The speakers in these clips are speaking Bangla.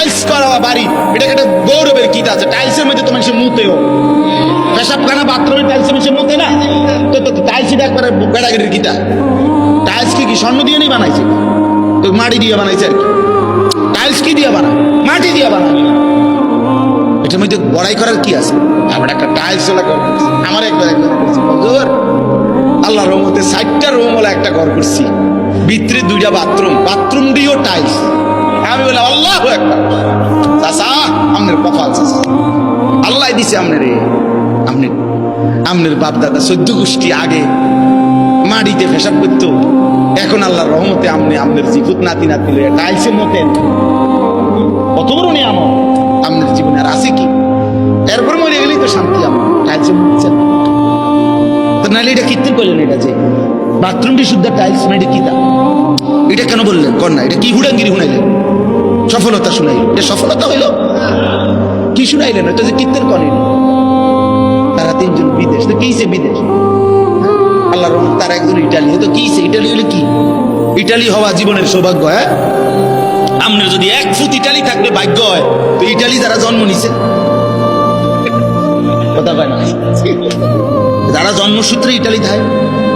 টাইলস করা বাড়ি, এটা একটা গৌরবের কিতা আছে। টাইলসের মধ্যে তোমার সে মুতেও, পেশাবখানা বাথরুমে টাইলসের মধ্যে মুতে না, তো টাইলস এটা একবারে বেড়াগিরির কিতা। টাইলস কি স্বর্ণ দিয়ে নেই বানাইছে, তো মাটি দিয়ে বানাইছে আর কি। টাইলস কি দিয়ে বানায়? মাটি দিয়ে বানায়। এটার মধ্যে বড়াই করার কি আছে? আমার একটা টাইলস আমার একবার আল্লাহ রহমতে 60টা রুম ওলা একটা ঘর করছি, ভিতরে 2টা বাথরুম, বাথরুম দিয়েও টাইলস। আমি বলে আল্লাহ একবার চাচা আপনার কপাল, চাচা আল্লাহ দিছে আপনার, আপনার বাপ দাদা 14 গোষ্ঠী আগে মাটিতে পেশাব করতো, এখন আল্লাহর রহমতে আপনি আপনার জীবত নাতি নাতি টাইলসের মতেন। কত বড় নিয়ামত আপনার জীবনে, আর আছে কি? এরপর মরে গেলেই তো শান্তি। আমার টাইলসের মধ্যে তো নাহলে এটা কীর্তন করলেন, এটা যে বাথরুমটি শুদ্ধ টাইলস না, এটা কি দা? এটা কেন বললেন কন্যা? এটা কি হুড়াঙ্গিরি শুনাইলেন? সফলতা শুনাইল, এটা সফলতা হইল? কি শুনাইলেন? এটা যে কীর্তন করেন। তারা 3 জন বিদেশ, তো কি সে বিদেশ? আল্লাহর রহমত তারা একজন ইটালি, তো কি সে ইটালি হলে কি? ইটালি হওয়া জীবনের সৌভাগ্য। হ্যাঁ, আপনার যদি 1 ফুট ইটালি থাকলে ভাগ্য হয়, তো ইটালি যারা জন্ম নিছে কথা পায় না, যারা জন্মসূত্রে ইটালি থাকে,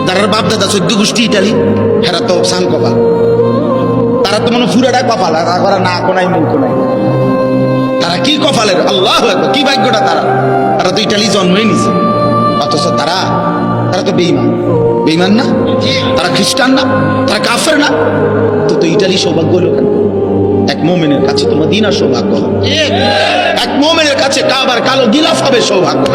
যারা বাপ দাদা 14 গোষ্ঠী ইটালি, হেরা তো সান কপাল। তারা তো মনে পুরাটাই কপাল, আর করা না কোনাই মুখ নাই। তারা কি কপালের, আল্লাহ কি ভাগ্যটা তারা, তারা তো ইটালি জন্মই নিছে। অথচ তারা তো বেঈমান। বেঈমান না? তারা খ্রিস্টান না? তারা কাফের না? তো ইটালি সৌভাগ্য হলো কেন? এক মোমেনের কাছে তো মদিনা সৌভাগ্য, এক মোমেনের কাছে কাবার কালো গিলাফ হবে সৌভাগ্য।